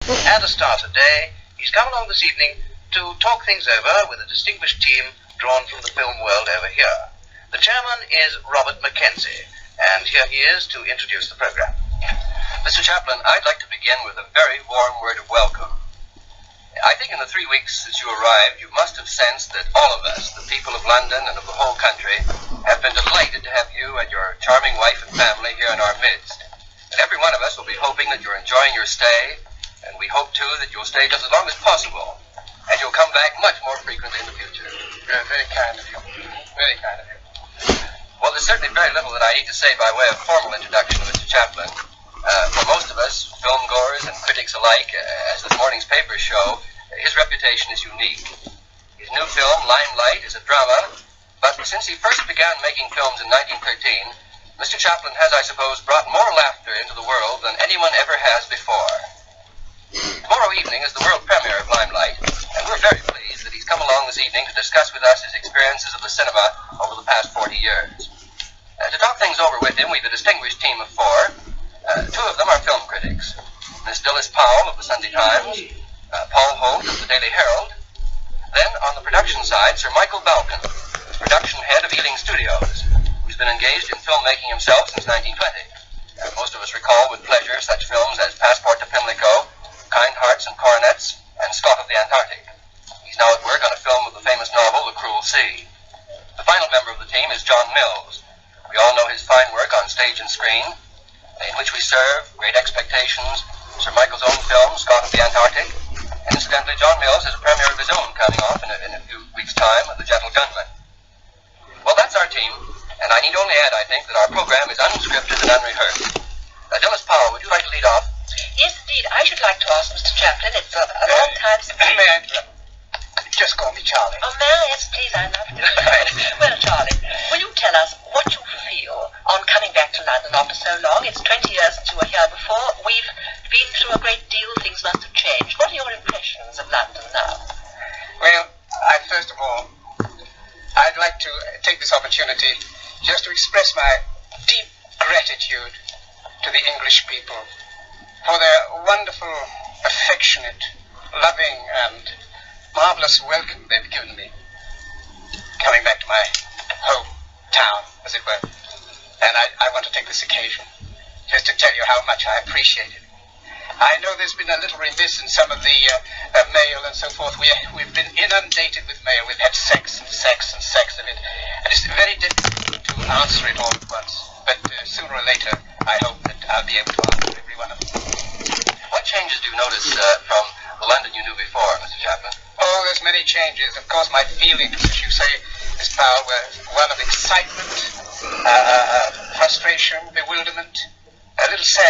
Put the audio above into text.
And to start today, he's come along this evening to talk things over with a distinguished team drawn from the film world over here. The chairman is Robert Mackenzie, and here he is to introduce the program. Mr. Chaplin, I'd like to begin with a very warm word of welcome. I think in the 3 weeks since you arrived, you must have sensed that all of us, the people of London and of the whole country, have been delighted to have you and your charming wife and family here in our midst. And every one of us will be hoping that you're enjoying your stay, and we hope, too, that you'll stay just as long as possible, and you'll come back much more frequently in the future. Very kind of you. Very kind of you. Well, there's certainly very little that I need to say by way of formal introduction to Mr. Chaplin. For most of us, film-goers and critics alike, as this morning's papers show, his reputation is unique. His new film, Limelight, is a drama, but since he first began making films in 1913, Mr. Chaplin has, I suppose, brought more laughter into the world than anyone ever has before. Tomorrow evening is the world premiere of Limelight, and we're very pleased that he's come along this evening to discuss with us his experiences of the cinema over the past 40 years. To talk things over with him, we've a distinguished team of 4. 2 of them are film critics. Miss Dilys Powell of the Sunday Times, Paul Holt of the Daily Herald. Then, on the production side, Sir Michael Balcon, production head of Ealing Studios, who's been engaged in filmmaking himself since 1920. Most of us recall with pleasure such films as Passport to Pimlico, Kind Hearts and Coronets, and Scott of the Antarctic. He's now at work on a film of the famous novel, The Cruel Sea. The final member of the team is John Mills. We all know his fine work on stage and screen, In Which We Serve, Great Expectations, Sir Michael's own film, Scott of the Antarctic, and incidentally, John Mills has a premiere of his own coming off in a few weeks' time, The Gentle Gunman. Well, that's our team, and I need only add, I think, that our program is unscripted and unrehearsed. Dilys Powell, would you like to lead off? Yes, indeed. I should like to ask Mr. Chaplin. It's a long time since... May I just call me Charlie? Oh, may I? Yes, please. I love to. Well, Charlie, will you tell us what you feel on coming back to London after so long? It's 20 years since you were here before. We've been through a great deal. Things must have changed. What are your impressions of London now? Well, first of all, I'd like to take this opportunity just to express my deep gratitude to the English people for their wonderful, affectionate, loving, and marvelous welcome they've given me, coming back to my hometown, as it were. And I want to take this occasion just to tell you how much I appreciate it. I know there's been a little remiss in some of the mail and so forth. We've been inundated with mail. We've had sex and sex and sex of it. And it's very difficult to answer it all at once. But sooner or later, I hope that I'll be able to answer every one of them. What changes do you notice from the London you knew before, Mr. Chaplin? Oh, there's many changes. Of course, my feelings, as you say, Miss Powell, were one of excitement, frustration, bewilderment, a little sad